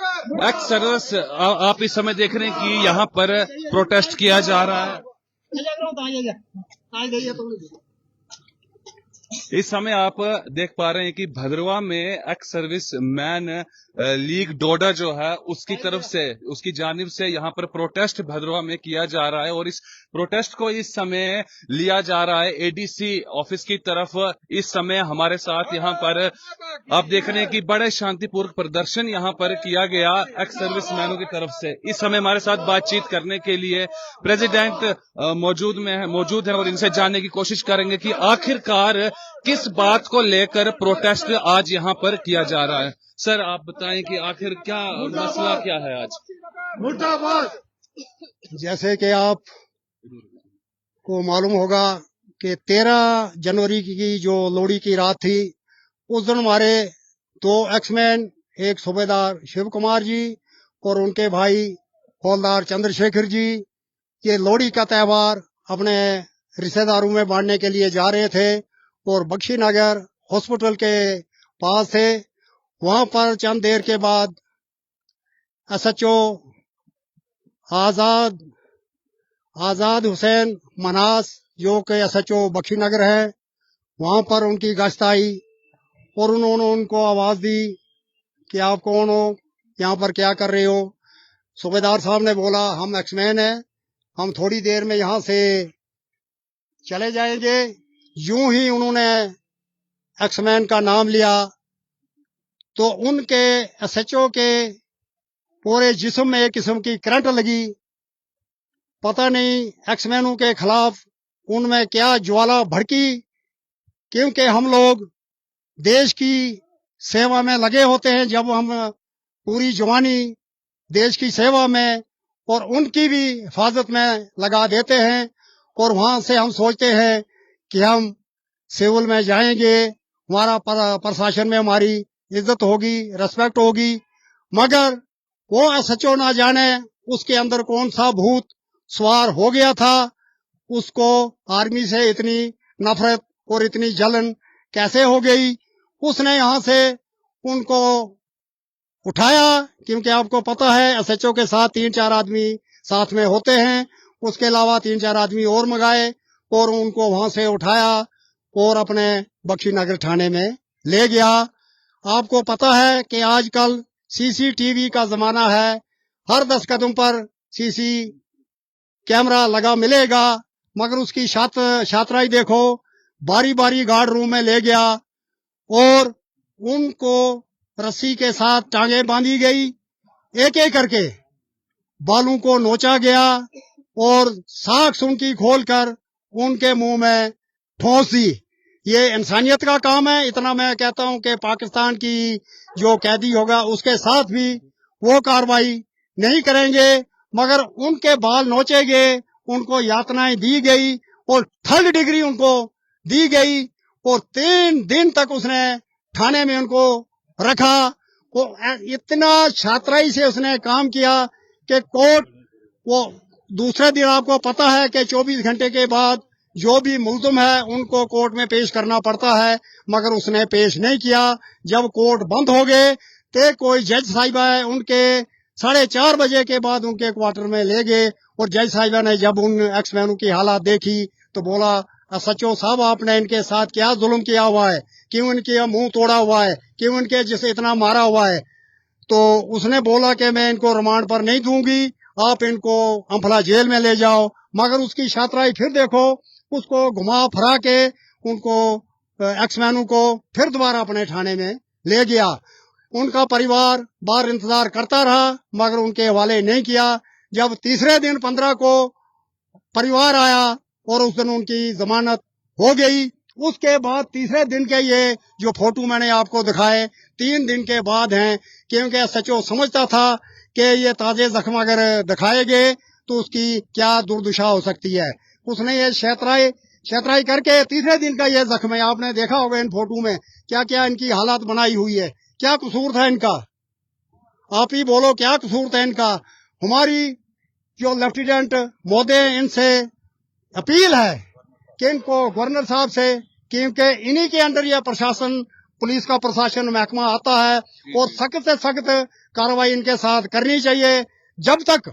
Ex service आप इस समय देख रहे हैं कि यहाँ पर प्रोटेस्ट किया जा रहा है। इस समय आप देख पा रहे हैं कि भद्रवा में एक्स सर्विस मैन लीग डोडा जो है उसकी तरफ से, उसकी जानिब से यहाँ पर प्रोटेस्ट भद्रवा में किया जा रहा है और इस प्रोटेस्ट को इस समय लिया जा रहा है एडीसी ऑफिस की तरफ। इस समय हमारे साथ यहाँ पर आप देख रहे हैं कि बड़े शांतिपूर्वक प्रदर्शन यहाँ पर किया गया एक्स सर्विस मैनों की तरफ से। इस समय हमारे साथ बातचीत करने के लिए प्रेसिडेंट मौजूद है और इनसे जानने की कोशिश करेंगे कि आखिरकार किस बात को लेकर प्रोटेस्ट आज यहाँ पर किया जा रहा है। सर आप बताएं कि आखिर क्या मसला क्या है आज। जैसे कि आप को मालूम होगा कि 13 जनवरी की जो लोहड़ी की रात थी, उस दिन हमारे 2 एक्समैन, एक सूबेदार शिव कुमार जी और उनके भाई हौलदार चंद्रशेखर जी, ये लोहड़ी का त्योहार अपने रिश्तेदारों में बांटने के लिए जा रहे थे और बख्शीनगर हॉस्पिटल के पास थे। वहां पर चंद देर के बाद एसएचओ आजाद हुसैन मनास, जो कि एसएचओ बख्शीनगर है, वहां पर उनकी गश्त आई और उन्होंने उनको आवाज दी कि आप कौन हो, यहाँ पर क्या कर रहे हो। सूबेदार साहब ने बोला हम एक्समैन हैं, हम थोड़ी देर में यहाँ से चले जाएंगे। यूं ही उन्होंने एक्समैन का नाम लिया तो उनके एसएचओ के पूरे जिस्म में एक किस्म की करंट लगी। पता नहीं एक्समैनों के खिलाफ उनमें क्या ज्वाला भड़की, क्योंकि हम लोग देश की सेवा में लगे होते हैं। जब हम पूरी जवानी देश की सेवा में और उनकी भी हिफाजत में लगा देते हैं और वहां से हम सोचते हैं कि हम सिविल में जाएंगे, हमारा प्रशासन में हमारी इज्जत होगी, रेस्पेक्ट होगी, मगर वो एसएचओ ना जाने उसके अंदर कौन सा भूत सवार हो गया था। उसको आर्मी से इतनी नफरत और इतनी जलन कैसे हो गई। उसने यहां से उनको उठाया, क्योंकि आपको पता है एसएचओ के साथ 3-4 आदमी साथ में होते हैं, उसके अलावा 3-4 आदमी और मंगाए और उनको वहां से उठाया और अपने बख्शीनगर थाने में ले गया। आपको पता है कि आजकल सीसीटीवी का जमाना है, हर 10 कदम पर सीसी कैमरा लगा मिलेगा, मगर उसकी छात्राई देखो, बारी बारी गार्ड रूम में ले गया और उनको रस्सी के साथ टांगे बांधी गई, एक एक करके बालों को नोचा गया और साख उनकी खोलकर उनके मुंह में ठोंस दी। ये इंसानियत का काम है। इतना मैं कहता हूं कि पाकिस्तान की जो कैदी होगा उसके साथ भी वो कार्रवाई नहीं करेंगे, मगर उनके बाल नोचे गए, उनको यातनाएं दी गई और 3rd डिग्री उनको दी गई और 3 दिन तक उसने थाने में उनको रखा। वो इतना छात्राई से उसने काम किया कि कोर्ट, वो दूसरे दिन आपको पता है कि 24 घंटे के बाद जो भी मुल्ज़िम है उनको कोर्ट में पेश करना पड़ता है, मगर उसने पेश नहीं किया। जब कोर्ट बंद हो गए तो कोई जज साहिबा है, उनके 4:30 बजे के बाद उनके क्वार्टर में ले गए और जज साहिबा ने जब उन एक्समैनों की हालात देखी तो बोला एसएचओ साहब आपने इनके साथ क्या जुल्म किया हुआ है, क्यों इनके मुंह तोड़ा हुआ है, क्यों इनके जिसे इतना मारा हुआ है। तो उसने बोला कि मैं इनको रिमांड पर नहीं दूंगी, आप इनको अम्फला जेल में ले जाओ। मगर उसकी छात्राई फिर देखो, उसको घुमा फिरा के उनको एक्समैनों को फिर दोबारा अपने थाने में ले गया। उनका परिवार बाहर इंतजार करता रहा मगर उनके हवाले नहीं किया। जब तीसरे दिन 15 को परिवार आया और उस दिन उनकी जमानत हो गई, उसके बाद तीसरे दिन के ये जो फोटो मैंने आपको दिखाए 3 दिन के बाद हैं, क्योंकि एसएचओ समझता था कि ये ताजे जख्म अगर दिखाए गए तो उसकी क्या दुर्दशा हो सकती है। उसने ये छेतराई करके तीसरे दिन का ये जख्म है, आपने देखा होगा इन फोटो में क्या क्या इनकी हालात बनाई हुई है। क्या कसूर था इनका, आप ही बोलो क्या कसूर था इनका। हमारी जो लेफ्टिनेंट महोदय, इनसे अपील है कि इनको गवर्नर साहब से, क्योंकि इन्हीं के अंडर यह प्रशासन पुलिस का प्रशासन महकमा आता है और सख्त से सख्त कार्रवाई इनके साथ करनी चाहिए। जब तक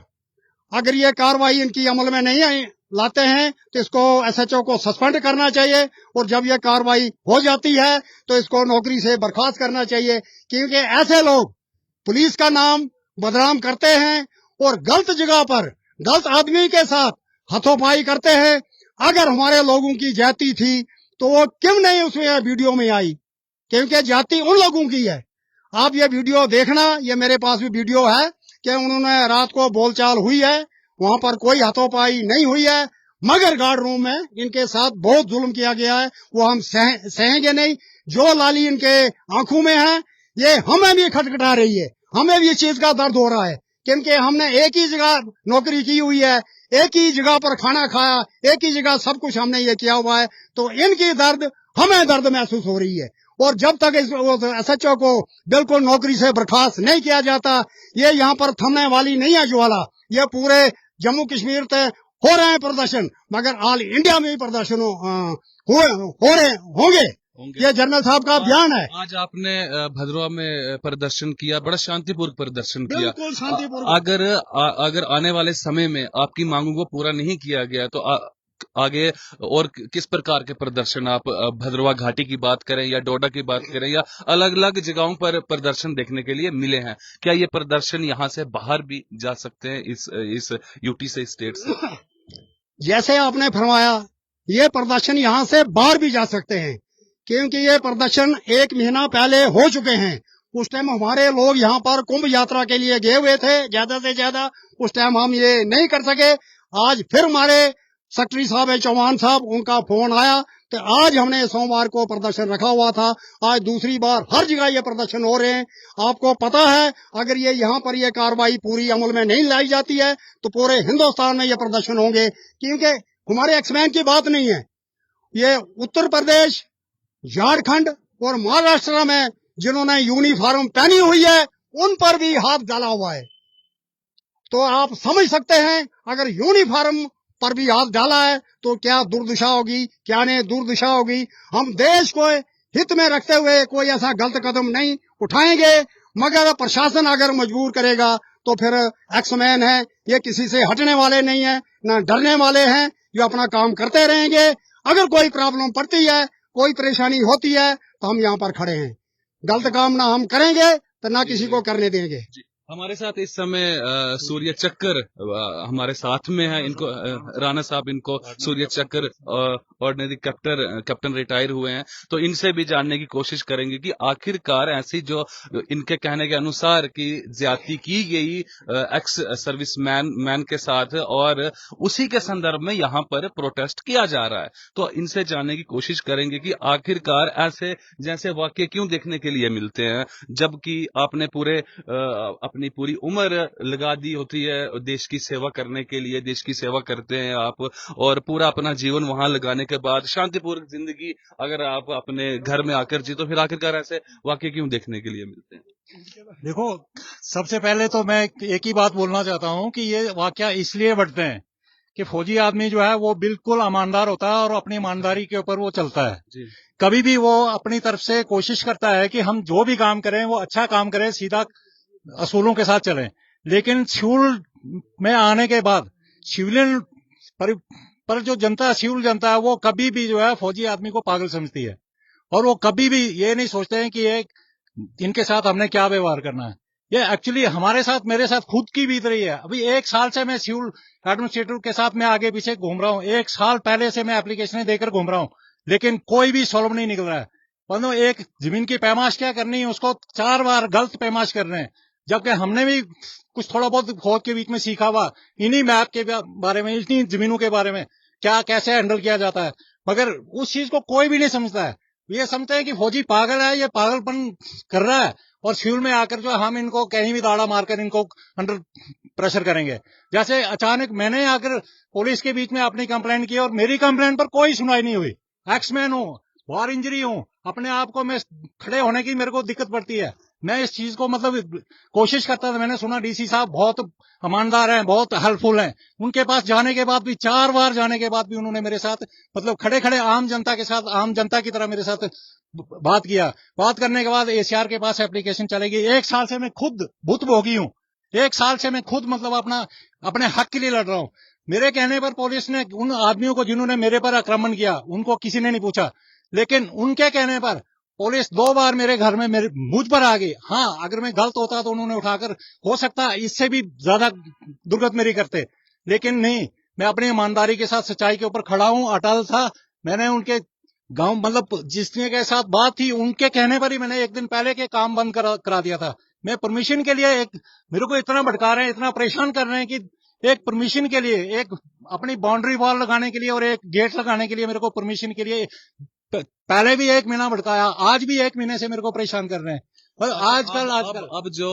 अगर ये कार्रवाई इनकी अमल में नहीं लाते हैं तो इसको SHO को सस्पेंड करना चाहिए और जब ये कार्रवाई हो जाती है तो इसको नौकरी से बर्खास्त करना चाहिए, क्योंकि ऐसे लोग पुलिस का नाम बदनाम करते हैं और गलत जगह पर गलत आदमी के साथ हाथोपाई करते हैं। अगर हमारे लोगों की जाति थी तो वो क्यों नहीं उसमें वीडियो में आई, क्योंकि जाति उन लोगों की है। आप ये वीडियो देखना, ये मेरे पास भी वीडियो है कि उन्होंने रात को बोलचाल हुई है, वहां पर कोई हाथोपाई नहीं हुई है, मगर गार्ड रूम में इनके साथ बहुत जुल्म किया गया है। वो हम सहेंगे नहीं। जो लाली इनके आंखों में है ये हमें भी खटखटा रही है, हमें भी इस चीज का दर्द हो रहा है, क्योंकि हमने एक ही जगह नौकरी की हुई है, एक ही जगह पर खाना खाया, एक ही जगह सब कुछ हमने ये किया हुआ है, तो इनकी दर्द हमें दर्द महसूस हो रही है। और जब तक इस SHO को बिल्कुल नौकरी से बर्खास्त नहीं किया जाता, ये यहाँ पर थमने वाली नहीं है ज्वाला। ये पूरे जम्मू कश्मीर तक हो रहे हैं प्रदर्शन, मगर ऑल इंडिया में भी प्रदर्शन हो रहे होंगे। ये जनरल साहब का बयान है। आज आपने भद्रवा में प्रदर्शन किया, बड़ा शांतिपूर्वक प्रदर्शन किया। बिल्कुल शांतिपूर्वक। अगर आने वाले समय में आपकी मांगों को पूरा नहीं किया गया तो आगे और किस प्रकार के प्रदर्शन, आप भद्रवा घाटी की बात करें या डोडा की बात करें या अलग अलग जगहों पर प्रदर्शन देखने के लिए मिले हैं, क्या ये प्रदर्शन यहाँ से बाहर भी जा सकते हैं, इस यूटी से, स्टेट से? जैसे आपने फरमाया, ये प्रदर्शन यहाँ से बाहर भी जा सकते हैं, क्योंकि ये प्रदर्शन 1 महीना पहले हो चुके हैं। उस टाइम हमारे लोग यहाँ पर कुंभ यात्रा के लिए गए हुए थे ज्यादा से ज्यादा, उस टाइम हम ये नहीं कर सके। आज फिर हमारे सेक्रेटरी साहब है चौहान साहब, उनका फोन आया तो आज हमने सोमवार को प्रदर्शन रखा हुआ था। आज दूसरी बार हर जगह ये प्रदर्शन हो रहे हैं। आपको पता है, अगर ये यहाँ पर ये कार्रवाई पूरी अमल में नहीं लाई जाती है तो पूरे हिंदुस्तान में ये प्रदर्शन होंगे, क्योंकि हमारे एक्समैन की बात नहीं है। ये उत्तर प्रदेश, झारखंड और महाराष्ट्र में जिन्होंने यूनिफॉर्म पहनी हुई है उन पर भी हाथ डाला हुआ है। तो आप समझ सकते हैं, अगर यूनिफॉर्म पर भी हाथ डाला है तो क्या दुर्दशा होगी, क्या नहीं दुर्दशा होगी। हम देश को हित में रखते हुए कोई ऐसा गलत कदम नहीं उठाएंगे, मगर प्रशासन अगर मजबूर करेगा तो फिर एक्समैन है, ये किसी से हटने वाले नहीं है, ना डरने वाले हैं, जो अपना काम करते रहेंगे। अगर कोई प्रॉब्लम पड़ती है, कोई परेशानी होती है तो हम यहाँ पर खड़े हैं। गलत काम ना हम करेंगे तो ना किसी को करने देंगे। हमारे साथ इस समय सूर्य चक्र हमारे साथ में है। इनको राणा साहब, इनको सूर्य चक्र ऑर्डिनरी कैप्टन रिटायर हुए हैं, तो इनसे भी जानने की कोशिश करेंगे कि आखिरकार ऐसी जो इनके कहने के अनुसार कि ज्यादती की गई एक्स सर्विस मैन के साथ और उसी के संदर्भ में यहाँ पर प्रोटेस्ट किया जा रहा है। तो इनसे जानने की कोशिश करेंगे कि आखिरकार ऐसे जैसे वाक्य क्यों देखने के लिए मिलते हैं, जबकि आपने अपनी पूरी उम्र लगा दी होती है देश की सेवा करने के लिए, देश की सेवा करते हैं आप, और पूरा अपना जीवन वहां लगाने के बाद शांतिपूर्वक जिंदगी अगर आप अपने घर में आकर जी, तो फिर आखिरकार ऐसे वाकई क्यों देखने के लिए मिलते हैं? देखो, सबसे पहले तो मैं एक ही बात बोलना चाहता हूं कि ये वाकया इसलिए बढ़ते हैं कि फौजी आदमी जो है वो बिल्कुल ईमानदार होता है और अपनी ईमानदारी के ऊपर वो चलता है जी। कभी भी वो अपनी तरफ से कोशिश करता है कि हम जो भी काम करें वो अच्छा काम करें, सीधा असूलों के साथ चलें। लेकिन सिविल में आने के बाद सिविलियन पर जो जनता, सिविल जनता है, वो कभी भी जो है फौजी आदमी को पागल समझती है और वो कभी भी ये नहीं सोचते हैं कि ये इनके साथ हमने क्या व्यवहार करना है। ये एक्चुअली हमारे साथ, मेरे साथ खुद की बीत रही है। अभी 1 साल से मैं सिविल एडमिनिस्ट्रेटर के साथ मैं आगे पीछे घूम रहा हूँ। 1 साल पहले से मैं एप्लीकेशन देकर घूम रहा हूँ, लेकिन कोई भी सॉल्व नहीं निकल रहा है। परंतु एक जमीन की पैमाश क्या करनी है, उसको 4 बार गलत पैमाश कर रहे हैं, जबकि हमने भी कुछ थोड़ा बहुत फौज के बीच में सीखा हुआ इन्हीं मैप के बारे में, इन्हीं जमीनों के बारे में क्या कैसे हैंडल किया जाता है, मगर उस चीज को कोई भी नहीं समझता है। ये समझते हैं कि फौजी पागल है, ये पागलपन कर रहा है और सिविल में आकर जो हम इनको कहीं भी दाड़ा मारकर इनको अंडर प्रेशर करेंगे। जैसे अचानक मैंने आकर पुलिस के बीच में अपनी कंप्लेंट की और मेरी कंप्लेंट पर कोई सुनवाई नहीं हुई। एक्समैन हूँ, वार इंजरी हूँ, अपने आप को मैं खड़े होने की मेरे को दिक्कत पड़ती है, मैं इस चीज को मतलब कोशिश करता था। मैंने सुना डीसी साहब बहुत ईमानदार हैं, बहुत हेल्पफुल हैं। उनके पास जाने के बाद भी 4 बार जाने के बाद भी उन्होंने मेरे साथ मतलब खड़े खड़े आम जनता के साथ, आम जनता की तरह मेरे साथ बात किया। बात करने के बाद एसीआर के पास एप्लीकेशन चलेगी। 1 साल से मैं खुद भुक्तभोगी हूँ। 1 साल से मैं खुद मतलब अपने हक के लिए लड़ रहा हूँ। मेरे कहने पर पुलिस ने उन आदमियों को जिन्होंने मेरे पर आक्रमण किया उनको किसी ने नहीं पूछा, लेकिन उनके कहने पर पुलिस 2 बार मेरे घर में मुझ पर आ गई। हाँ, अगर मैं गलत होता तो उन्होंने उठाकर हो सकता इससे भी ज्यादा दुर्गत मेरी करते, लेकिन नहीं, मैं अपनी ईमानदारी के साथ सच्चाई के ऊपर खड़ा हूँ, अटल था। मैंने उनके गांव मतलब जिसने के साथ बात थी उनके कहने पर ही मैंने 1 दिन पहले के काम बंद करा दिया था। मैं परमिशन के लिए मेरे को इतना भटका रहे हैं, इतना परेशान कर रहे हैं कि एक परमिशन के लिए, एक अपनी बाउंड्री वॉल लगाने के लिए और एक गेट लगाने के लिए मेरे को परमिशन के लिए पहले भी 1 महीना भटकाया, आज भी 1 महीने से मेरे को परेशान कर रहे हैं। और आजकल अब जो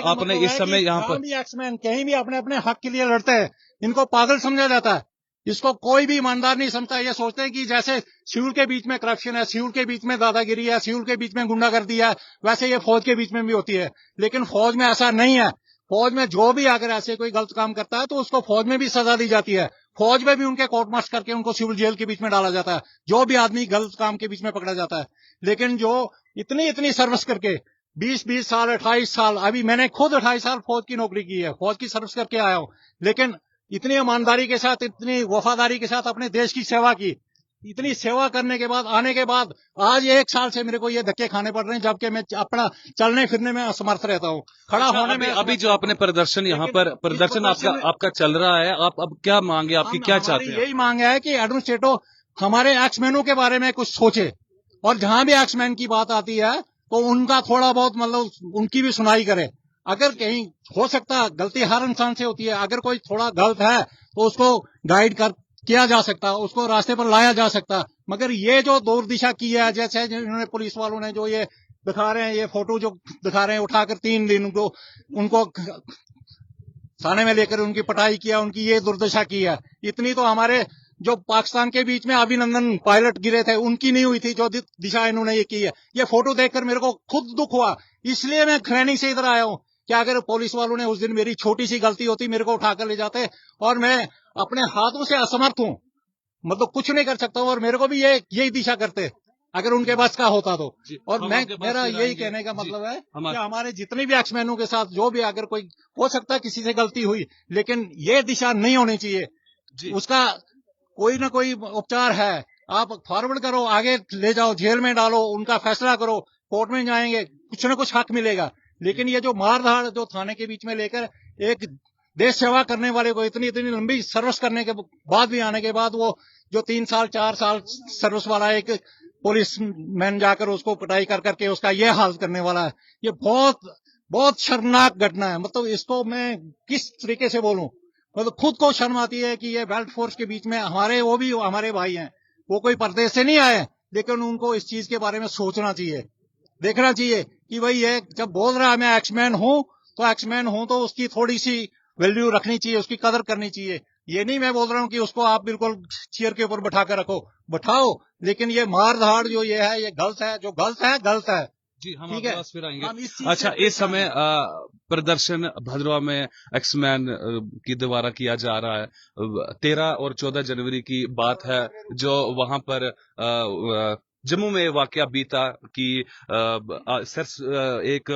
आपने इस समय यहाँ पर भी एक्समैन कहीं भी अपने अपने हक के लिए लड़ते हैं, इनको पागल समझा जाता है। इसको कोई भी ईमानदार नहीं समझता। ये सोचते हैं कि जैसे सिविल के बीच में करप्शन है, सिविल के बीच में दादागिरी है, सिविल के बीच में गुंडागर्दी है, वैसे ये फौज के बीच में भी होती है। लेकिन फौज में ऐसा नहीं है। फौज में जो भी अगर ऐसे कोई गलत काम करता है तो उसको फौज में भी सजा दी जाती है। फौज में भी उनके कोर्ट मार्च करके उनको सिविल जेल के बीच में डाला जाता है, जो भी आदमी गलत काम के बीच में पकड़ा जाता है। लेकिन जो इतनी सर्विस करके 20-20 साल 28 साल, अभी मैंने खुद 28 साल फौज की नौकरी की है, फौज की सर्विस करके आया हूं, लेकिन इतनी ईमानदारी के साथ, इतनी वफादारी के साथ अपने देश की सेवा की, इतनी सेवा करने के बाद आने के बाद आज 1 साल से मेरे को ये धक्के खाने पड़ रहे हैं, जबकि मैं अपना चलने फिरने में असमर्थ रहता हूँ, खड़ा होने में। अभी जो आपने प्रदर्शन यहाँ पर प्रदर्शन आपका चल रहा है, आप अब क्या मांगे, आपकी क्या चाहते हैं? यही मांग है कि एडमिनिस्ट्रेटो हमारे एक्समैनों के बारे में कुछ सोचे, और जहां भी एक्समैन की बात आती है तो उनका थोड़ा बहुत मतलब उनकी भी सुनाई करे। अगर कहीं हो सकता, गलती हर इंसान से होती है, अगर कोई थोड़ा गलत है तो उसको गाइड किया जा सकता, उसको रास्ते पर लाया जा सकता। मगर ये जो दुर्दिशा की है, जैसे इन्होंने पुलिस वालों ने जो ये दिखा रहे हैं, ये फोटो जो दिखा रहे हैं, उठाकर 3 दिन उनको थाने में लेकर उनकी पिटाई किया, उनकी ये दुर्दशा की है। इतनी तो हमारे जो पाकिस्तान के बीच में अभिनंदन पायलट गिरे थे उनकी नहीं हुई थी, जो दिशा इन्होंने ये की है। ये फोटो देखकर मेरे को खुद दुख हुआ, इसलिए मैं खैनी से इधर आया हूं कि अगर पुलिस वालों ने उस दिन मेरी छोटी सी गलती होती, मेरे को उठाकर ले जाते, और मैं अपने हाथों से असमर्थ हूं, मतलब कुछ नहीं कर सकता हूं, और मेरे को भी यही दिशा करते अगर उनके पास का होता तो। और मेरा यही कहने का मतलब है कि हमारे जितने भी एक्समैनों के साथ जो भी अगर कोई हो सकता है किसी से गलती हुई, लेकिन ये दिशा नहीं होनी चाहिए। उसका कोई ना कोई उपचार है, आप फॉरवर्ड करो, आगे ले जाओ, जेल में डालो, उनका फैसला करो, कोर्ट में जाएंगे, कुछ ना कुछ हक मिलेगा। लेकिन ये जो मारधाड़ जो थाने के बीच में लेकर एक देश सेवा करने वाले को इतनी लंबी सर्विस करने के बाद भी आने के बाद वो जो 3 साल 4 साल सर्विस वाला एक पुलिस मैन जाकर उसको पिटाई कर करके उसका ये हाल करने वाला है, ये बहुत बहुत शर्मनाक घटना है। मतलब इसको मैं किस तरीके से बोलूं, मतलब खुद को शर्म आती है कि ये बेल्ट फोर्स के बीच में वो भी हमारे भाई हैं, वो कोई परदेश से नहीं आए, लेकिन उनको इस चीज के बारे में सोचना चाहिए, देखना चाहिए कि भाई ये जब बोल रहा है मैं एक्समैन हूं, तो एक्समैन हूं तो उसकी थोड़ी सी वैल्यू रखनी चाहिए, उसकी कदर करनी चाहिए। ये नहीं मैं बोल रहा हूं कि उसको आप बिल्कुल चेयर के ऊपर बैठा कर रखो, बैठाओ, लेकिन ये मार धाड़ जो ये है, ये गलत है, जो गलत है गलत है। जी, हम आपके पास फिर आएंगे। अच्छा, इस समय प्रदर्शन भद्रवा में एक्समैन की द्वारा किया जा रहा है। 13 और 14 जनवरी की बात है, जो वहां पर जम्मू में वाकया बीता कि एक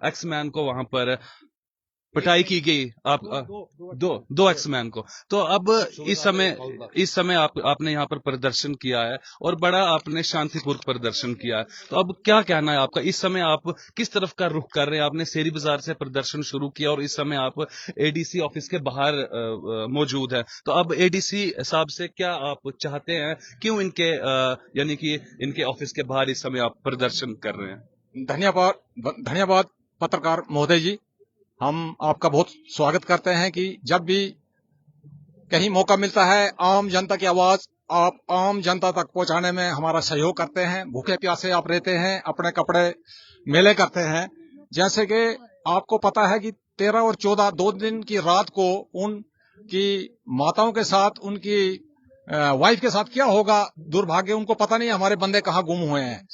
एक्समैन को वहां पर पिटाई की गई, आप दो एक्समैन को। तो अब इस समय आपने यहाँ पर प्रदर्शन किया है और बड़ा आपने शांतिपूर्वक प्रदर्शन किया है, तो अब क्या कहना है आपका? इस समय आप किस तरफ का रुख कर रहे हैं? आपने शेरी बाजार से प्रदर्शन शुरू किया और इस समय आप एडीसी ऑफिस के बाहर मौजूद है, तो अब एडीसी साहब से क्या आप चाहते हैं? क्यों इनके यानी कि इनके ऑफिस के बाहर इस समय आप प्रदर्शन कर रहे हैं? धन्यवाद पत्रकार महोदय जी, हम आपका बहुत स्वागत करते हैं कि जब भी कहीं मौका मिलता है आम जनता की आवाज आप आम जनता तक पहुंचाने में हमारा सहयोग करते हैं। भूखे प्यासे आप रहते हैं, अपने कपड़े मेले करते हैं। जैसे कि आपको पता है कि 13 और 14 2 दिन की रात को उनकी माताओं के साथ, उनकी वाइफ के साथ क्या होगा दुर्भाग्य, उनको पता नहीं हमारे बंदे कहाँ गुम हुए हैं।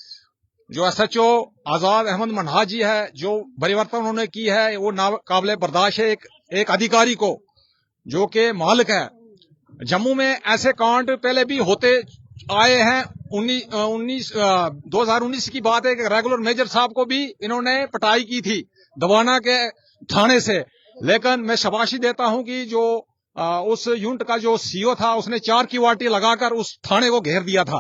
जो SHO आजाद अहमद मनहाज जी है, जो परिवर्तन उन्होंने की है वो नाकाबिले बर्दाश्त है। एक अधिकारी को जो कि मालिक है, जम्मू में ऐसे कांड पहले भी होते आए हैं। 2019 की बात है कि रेगुलर मेजर साहब को भी इन्होंने पिटाई की थी दवाना के थाने से, लेकिन मैं शाबाशी देता हूं कि जो उस यूनिट का जो CO था उसने 4 की वाटी लगाकर उस थाने को घेर दिया था।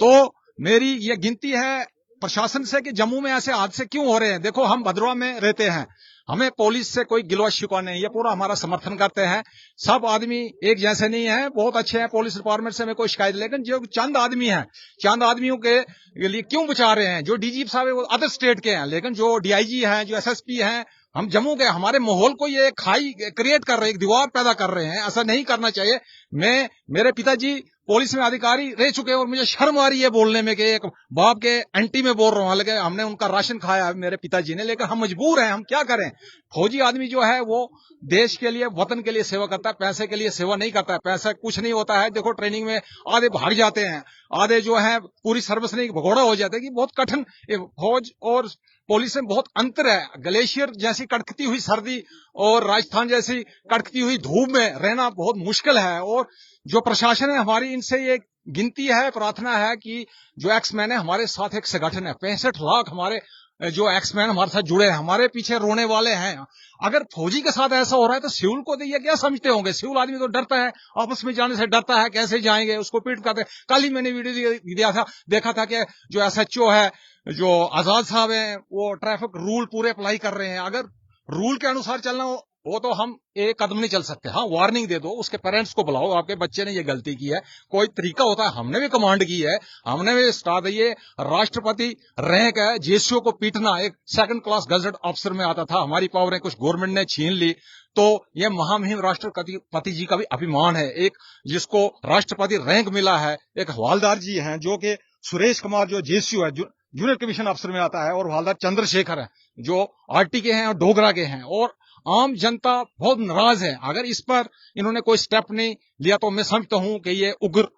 तो मेरी ये गिनती है प्रशासन से कि जम्मू में ऐसे हादसे क्यों हो रहे हैं। देखो, हम भद्रवा में रहते हैं, हमें पुलिस से कोई गिलवा शिकवा नहीं, ये पूरा हमारा समर्थन करते हैं। सब आदमी एक जैसे नहीं है, बहुत अच्छे हैं, पुलिस डिपार्टमेंट से हमें कोई शिकायत, लेकिन जो चंद आदमी हैं, चंद आदमियों के लिए क्यों बचा रहे हैं। जो DGP साहब है वो अदर स्टेट के हैं, लेकिन जो DIG हैं, जो SSP हैं, हम जम्मू के, हमारे माहौल को ये खाई क्रिएट कर रहे हैं, एक दीवार पैदा कर रहे हैं। ऐसा नहीं करना चाहिए। मेरे पिताजी पुलिस में अधिकारी रह चुके हैं और मुझे शर्म आ रही है बोलने में कि एक बाप के एंटी में बोल रहा हूं, हालांकि हमने उनका राशन खाया है मेरे पिताजी ने, लेकिन हम मजबूर हैं, हम क्या करें। फौजी आदमी जो है वो देश के लिए, वतन के लिए सेवा करता है, पैसे के लिए सेवा नहीं करता है। पैसा कुछ नहीं होता है। देखो, ट्रेनिंग में आधे भाग जाते हैं, आधे जो है पूरी सर्विस नहीं, भगोड़ा हो जाता है कि बहुत कठिन। फौज और पुलिस में बहुत अंतर है। ग्लेशियर जैसी कड़कती हुई सर्दी और राजस्थान जैसी कड़कती हुई धूप में रहना बहुत मुश्किल है। और जो प्रशासन है हमारी, इनसे ये गिनती है, प्रार्थना है कि जो एक्समैन है हमारे साथ एक संगठन है, 65 लाख हमारे जो एक्समैन हमारे साथ जुड़े हैं, हमारे पीछे रोने वाले हैं। अगर फौजी के साथ ऐसा हो रहा है तो सिविल को ये क्या समझते होंगे। सिविल आदमी तो डरता है, आपस में जाने से डरता है, कैसे जाएंगे, उसको पीट करते। कल ही मैंने वीडियो देखा था कि जो SHO है, जो आजाद साहब हैं, वो ट्रैफिक रूल पूरे अप्लाई कर रहे हैं। अगर रूल के अनुसार चलना हो वो तो हम एक कदम नहीं चल सकते। हाँ, वार्निंग दे दो, उसके पेरेंट्स को बुलाओ, आपके बच्चे ने ये गलती की है, कोई तरीका होता है। हमने भी कमांड की है, हमने भी स्टार्ट, ये राष्ट्रपति रैंक है, JSO को पीटना एक 2nd क्लास गजेट ऑफिसर में आता था। हमारी पावरें कुछ गवर्नमेंट ने छीन ली, तो ये महामहिम राष्ट्रपति जी का भी अभिमान है, एक जिसको राष्ट्रपति रैंक मिला है। एक हवालदार जी हैं जो कि सुरेश कुमार, जो JSO है, जूनियर कमीशन अफसर में आता है, और हवालदार चंद्रशेखर है जो RT के हैं और डोगरा के हैं। और आम जनता बहुत नाराज है। अगर इस पर इन्होंने कोई स्टेप नहीं लिया तो मैं समझता हूं कि ये उग्र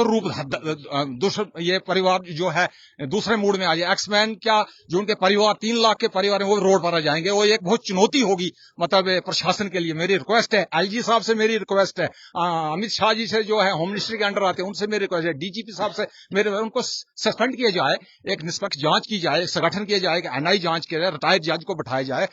रूप ये परिवार जो है दूसरे मूड में आ जाए। एक्समैन क्या, जो उनके परिवार 3 लाख के परिवार है वो रोड पर आ जाएंगे। वो एक बहुत चुनौती होगी मतलब प्रशासन के लिए। मेरी रिक्वेस्ट है, IG साहब से मेरी रिक्वेस्ट है, अमित शाह जी से जो है होम मिनिस्ट्री के अंडर आते हैं उनसे मेरी रिक्वेस्ट है, DGP साहब से उनको सस्पेंड किया जाए, एक निष्पक्ष जांच की जाए, संगठन किया जाए, NI जांच किया जाए, रिटायर्ड जज को बैठाया जाए,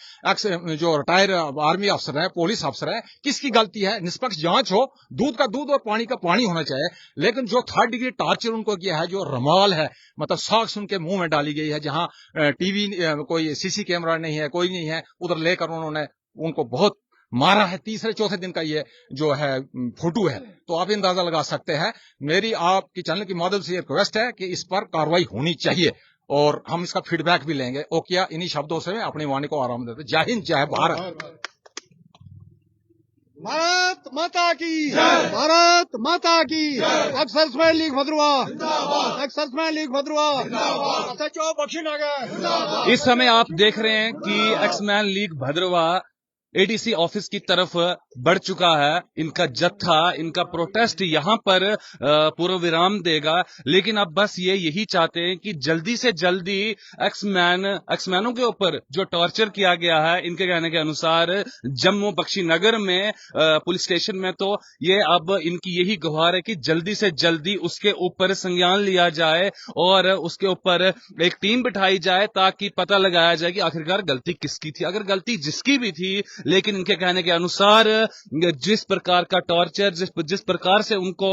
जो रिटायर्ड आर्मी अफसर है, पुलिस अफसर है, किसकी गलती है, निष्पक्ष जांच हो। दूध का दूध और पानी का पानी होना चाहिए। लेकिन जो 3rd डिग्री टॉर्चर उनको किया है, जो रमाल है, मतलब साक्ष उनके मुंह में डाली गई है, जहां TV कोई CC कैमरा नहीं है, कोई नहीं है, उधर लेकर उन्होंने उनको बहुत मारा है। 3-4 दिन का ये जो है फोटो है, तो आप अंदाजा लगा सकते हैं। मेरी आपकी चैनल की माध्यम से रिक्वेस्ट है कि इस पर कार्रवाई होनी चाहिए और हम इसका फीडबैक भी लेंगे। ओके, इन्हीं शब्दों से मैं अपनी वाणी को आराम देते। जय हिंद, जय भारत। भारत माता की, भारत माता की। Ex-serviceman league Bhaderwah, ex-serviceman league Bhaderwah, SHO Bakshinagar. इस समय आप देख रहे हैं कि ex-man league Bhaderwah ADC office की तरफ बढ़ चुका है। इनका जत्था, इनका प्रोटेस्ट यहां पर पूर्व विराम देगा, लेकिन अब बस ये यही चाहते हैं कि जल्दी से जल्दी एक्समैनों के ऊपर जो टॉर्चर किया गया है, इनके कहने के अनुसार जम्मू बख्शीनगर में पुलिस स्टेशन में, तो ये अब इनकी यही गुहार है कि जल्दी से जल्दी उसके ऊपर संज्ञान लिया जाए और उसके ऊपर एक टीम बिठाई जाए ताकि पता लगाया जाए कि आखिरकार गलती किसकी थी। अगर गलती जिसकी भी थी, लेकिन इनके कहने के अनुसार जिस प्रकार का टॉर्चर, जिस प्रकार से उनको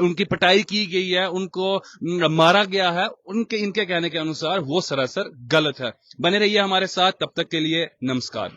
उनकी पिटाई की गई है, उनको मारा गया है, इनके कहने के अनुसार वो सरासर गलत है। बने रहिए हमारे साथ, तब तक के लिए नमस्कार।